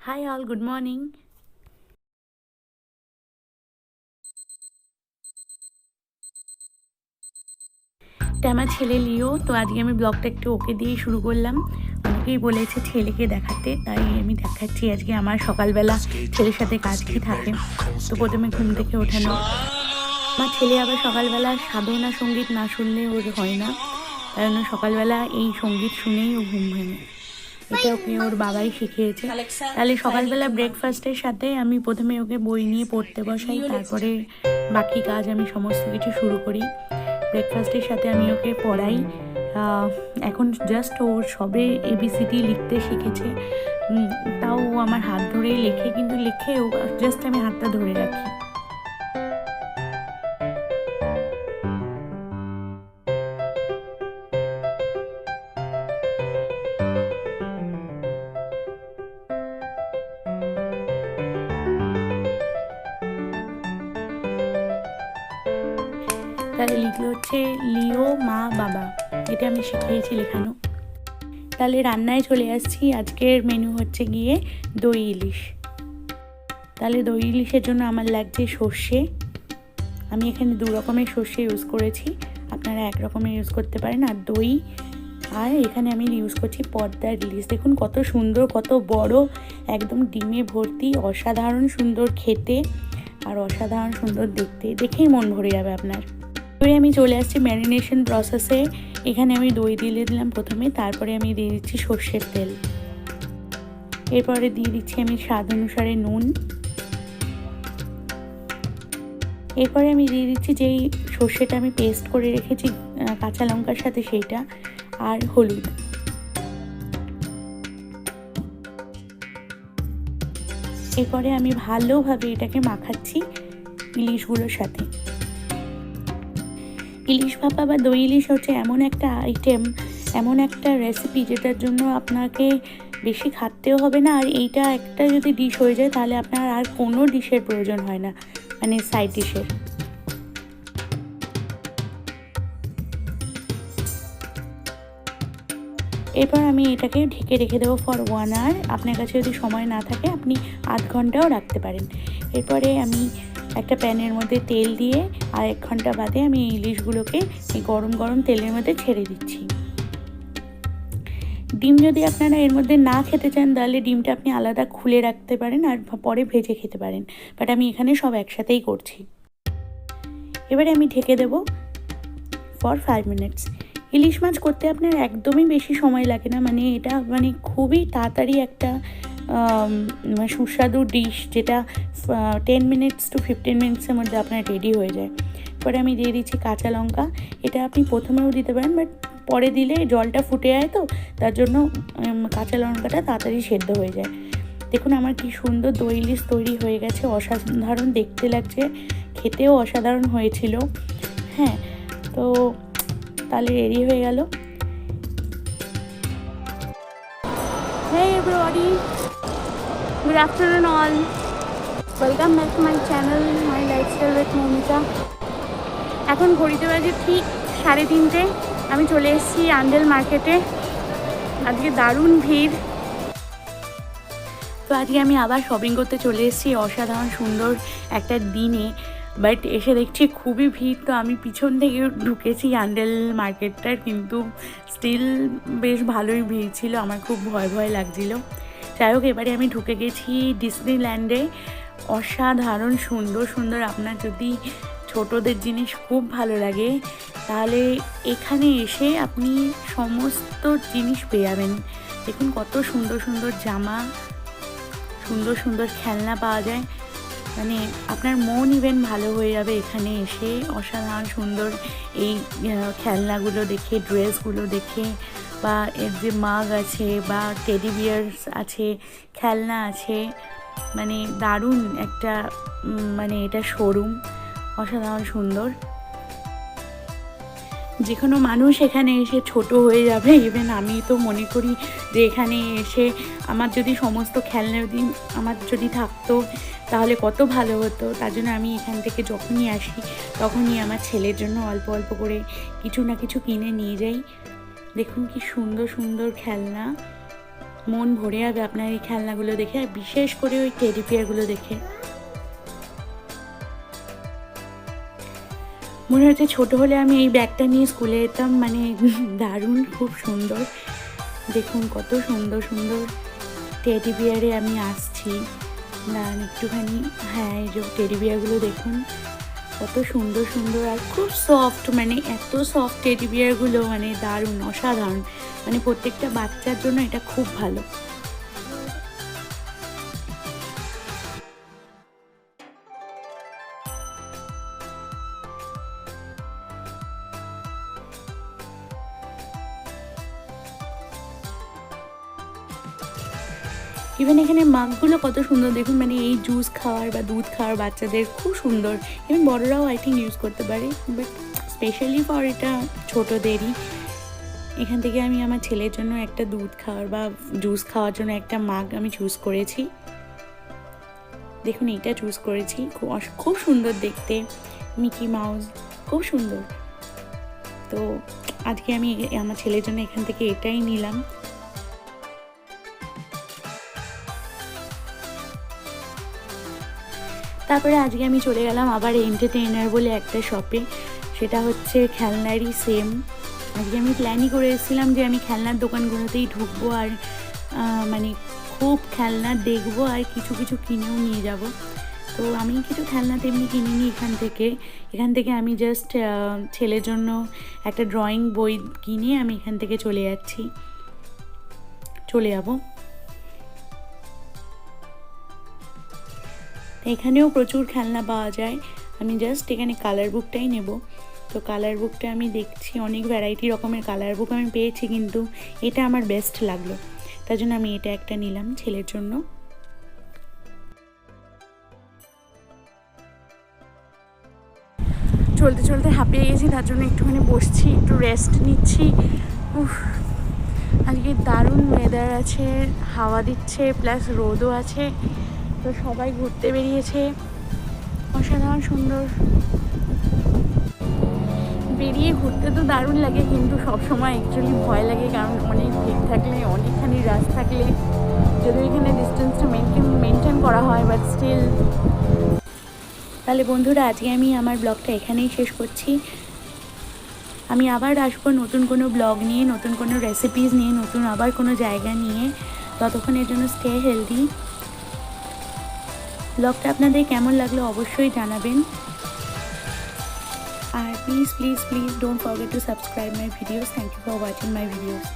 High all, good morning. এটা আমার ছেলে লিও। তো আজকে আমি ব্লগটা একটু ওকে দিয়েই শুরু করলাম। অনেকেই বলেছে ছেলেকে দেখাতে, তাই আমি দেখাচ্ছি আজকে আমার সকালবেলা ছেলের সাথে কাজ কী থাকে। তো প্রথমে ঘুম থেকে ওঠানো। আমার ছেলে আবার সকালবেলা সাধনা সঙ্গীত না শুনলে ওর হয় না, তাই জন্য সকালবেলা এই সঙ্গীত শুনেই ও ঘুম ভাঙে। এটা ওকে ওর বাবাই শিখিয়েছে। তাহলে সকালবেলা ব্রেকফাস্টের সাথে আমি প্রথমে ওকে বই নিয়ে পড়তে বসাই, তারপরে বাকি কাজ আমি সমস্ত কিছু শুরু করি। ব্রেকফাস্টের সাথে আমি ওকে পড়াই। এখন জাস্ট ও সবে এবিসিডি লিখতে শিখেছে, তাও ও আমার হাত ধরেই লেখে, কিন্তু লিখে ও জাস্ট আমি হাতটা ধরে রাখি। তাহলে লিখলো হচ্ছে লিও মা বাবা, এটা আমি শিখিয়েছি লেখানো। তাহলে রান্নায় চলে আসছি। আজকের মেনু হচ্ছে গিয়ে দই ইলিশ। তাহলে দই ইলিশের জন্য আমার লাগছে সর্ষে। আমি এখানে 2 রকমের সর্ষে ইউজ করেছি, আপনারা 1 রকমের ইউজ করতে পারেন। আর দই, আর এখানে আমি ইউজ করছি পদ্মার ইলিশ। দেখুন কত সুন্দর, কত বড়, একদম ডিমে ভর্তি, অসাধারণ সুন্দর খেতে আর অসাধারণ সুন্দর দেখতে, দেখেই মন ভরে যাবে আপনার। এবারে আমি চলে আসছি ম্যারিনেশন প্রসেসে। এখানে আমি দই দিয়ে দিলাম প্রথমে, তারপরে আমি দিয়ে দিচ্ছি সর্ষের তেল, এরপরে দিয়ে দিচ্ছি আমি স্বাদ অনুসারে নুন, এরপরে আমি দিয়ে দিচ্ছি যেই সর্ষেটা আমি পেস্ট করে রেখেছি কাঁচা লঙ্কার সাথে সেইটা, আর হলুদ। এরপরে আমি ভালোভাবে এটাকে মাখাচ্ছি ইলিশগুলোর সাথে। ইলিশ ভাপা বা দই ইলিশ হচ্ছে এমন একটা আইটেম, এমন একটা রেসিপি যেটার জন্য আপনাকে বেশি খাটতেও হবে না, আর এইটা একটা যদি ডিশ হয়ে যায় তাহলে আপনার আর কোনো ডিশের প্রয়োজন হয় না, মানে সাইড ডিশের। এরপর আমি এটাকে ঢেকে রেখে দেবো ফর 1 আওয়ার। আপনার কাছে যদি সময় না থাকে আপনি আধ ঘন্টাও রাখতে পারেন। এরপরে আমি একটা প্যানের মধ্যে তেল দিয়ে আর 1 ঘন্টা বাদে আমি ইলিশগুলোকে এই গরম গরম তেলের মধ্যে ছেড়ে দিচ্ছি। ডিম যদি আপনারা এর মধ্যে না খেতে চান তাহলে ডিমটা আপনি আলাদা খুলে রাখতে পারেন আর পরে ভেজে খেতে পারেন, বাট আমি এখানে সব একসাথেই করছি। এবারে আমি ঢেকে দেব ফর 5 মিনিটস। ইলিশ মাছ করতে আপনার একদমই বেশি সময় লাগে না, মানে এটা মানে খুবই তাড়াতাড়ি একটা সুস্বাদু ডিশ, যেটা 10 মিনিটস টু 15 মিনিটসের মধ্যে আপনার রেডি হয়ে যায়। পরে আমি দিয়ে দিচ্ছি কাঁচা লঙ্কা। এটা আপনি প্রথমেও দিতে পারেন, বাট পরে দিলে জলটা ফুটে যায়, তো তার জন্য কাঁচা লঙ্কাটা তাড়াতাড়ি সেদ্ধ হয়ে যায়। দেখুন আমার কি সুন্দর দই ইলিশ তৈরি হয়ে গেছে, অসাধারণ দেখতে লাগছে, খেতেও অসাধারণ হয়েছিল। হ্যাঁ, তো তাহলে রেডি হয়ে গেল। Hey everybody, good afternoon all. Welcome back to my channel, my lifestyle with Momita. এখন ঘড়িতে বাজে ঠিক 3:30। আমি চলে এসেছি আন্ডেল মার্কেটে। আজকে দারুণ ভিড়। তো আজকে আমি আবার শপিং করতে চলে এসেছি অসাধারণ সুন্দর একটা দিনে, বাট এসে দেখছি খুবই ভিড়। তো আমি পিছন থেকে ঢুকেছি আন্ডেল মার্কেটটার, কিন্তু স্টিল বেশ ভালোই ভিড় ছিল, আমার খুব ভয় ভয় লাগছিল। যাই হোক, এবারে আমি ঢুকে গেছি ডিজনিল্যান্ডে। অসাধারণ সুন্দর সুন্দর, আপনার যদি ছোটদের জিনিস খুব ভালো লাগে তাহলে এখানে এসে আপনি সমস্ত জিনিস পেয়ে যাবেন। দেখুন কত সুন্দর সুন্দর জামা, সুন্দর সুন্দর খেলনা পাওয়া যায়, মানে আপনার মন ইভেন ভালো হয়ে যাবে এখানে এসে। অসাধারণ সুন্দর এই খেলনাগুলো দেখে, ড্রেসগুলো দেখে, বা এর যে মাগ আছে বা টেডি বিয়ার্স আছে, খেলনা আছে, মানে দারুণ একটা মানে এটা শোরুম, অসাধারণ সুন্দর। যে কোনো মানুষ এখানে এসে ছোট হয়ে যাবে। ইভেন আমি তো মনে করি যে এখানে এসে আমার যদি সমস্ত খেলনা আমার যদি থাকতো তাহলে কত ভালো হতো। তার জন্য আমি এখান থেকে যখনই আসি তখনই আমার ছেলের জন্য অল্প অল্প করে কিছু না কিছু কিনে নিয়ে যাই। দেখুন কি সুন্দর সুন্দর খেলনা, মন ভরে যাবে আপনার এই খেলনাগুলো দেখে, আর বিশেষ করে ওই টেডি বিয়ারগুলো দেখে। মনে হচ্ছে ছোটো হলে আমি এই ব্যাগটা নিয়ে স্কুলে যেতাম, মানে দারুণ, খুব সুন্দর। দেখুন কত সুন্দর সুন্দর টেডি বিয়ারে আমি আসছি। দাঁড়ান একটুখানি, হ্যাঁ এই যে টেডি বিয়ারগুলো দেখুন কত সুন্দর সুন্দর আর খুব সফট, মানে এত সফট টেডি বিয়ারগুলো, মানে দারুণ, অসাধারণ। মানে প্রত্যেকটা বাচ্চার জন্য এটা খুব ভালো। ইভেন এখানে মাগগুলো কত সুন্দর দেখুন, মানে এই জুস খাওয়ার বা দুধ খাওয়ার বাচ্চাদের খুব সুন্দর। ইভেন বড়রাও আই থিঙ্ক ইউজ করতে পারে, বাট স্পেশালি ফর এটা ছোটোদেরই। এখান থেকে আমি আমার ছেলের জন্য একটা দুধ খাওয়ার বা জুস খাওয়ার জন্য একটা মাগ আমি চুজ করেছি। দেখুন এইটা চুজ করেছি, খুব সুন্দর দেখতে, মিকি মাউস, খুব সুন্দর। তো আজকে আমি আমার ছেলের জন্য এখান থেকে এটাই নিলাম। তারপরে আজকে আমি চলে গেলাম আবার এন্টারটেইনার বলে একটা শপে, সেটা হচ্ছে খেলনারই সেম। আজকে আমি প্ল্যানই করে এসেছিলাম যে আমি খেলনার দোকানগুলোতেই ঢুকবো আর মানে খুব খেলনা দেখবো আর কিছু কিছু কিনেও নিয়ে যাব। তো আমি কিছু খেলনা তেমনি কিনিনি এখান থেকে আমি জাস্ট ছেলের জন্য একটা ড্রয়িং বই কিনে আমি এখান থেকে চলে যাব। এখানেও প্রচুর খেলনা পাওয়া যায়, আমি জাস্ট এখানে কালার বুকটাই নেব। তো কালার বুকটা আমি দেখছি অনেক ভ্যারাইটি রকমের কালার বুক আমি পেয়েছি, কিন্তু এটা আমার বেস্ট লাগলো, তার জন্য আমি এটা একটা নিলাম ছেলের জন্য। চলতে চলতে হাঁপিয়ে গেছি, তার জন্য একটুখানি বসছি, একটু রেস্ট নিচ্ছি। আজকে দারুণ ওয়েদার আছে, হাওয়া দিচ্ছে প্লাস রোদও আছে, তো সবাই ঘুরতে বেরিয়েছে, অসাধারণ সুন্দর। বেরিয়ে ঘুরতে তো দারুণ লাগে, কিন্তু সবসময় অ্যাকচুয়ালি ভয় লাগে, কারণ অনেক ভিড় থাকলে, অনেকখানি রাশ থাকলে, যদি এখানে ডিস্টেন্সটা মেনটেন করা হয়, বাট স্টিল। তাহলে বন্ধুরা আজকে আমি আমার ব্লগটা এখানেই শেষ করছি। আমি আবার আসবো নতুন কোনো ব্লগ নিয়ে, নতুন কোনো রেসিপিস নিয়ে, নতুন আবার কোনো জায়গা নিয়ে। ততক্ষণের জন্য স্টে হেলদি। ব্লগটা আপনাদের কেমন লাগলো অবশ্যই জানাবেন, আর please please please don't forget to subscribe my videos. Thank you for watching my videos.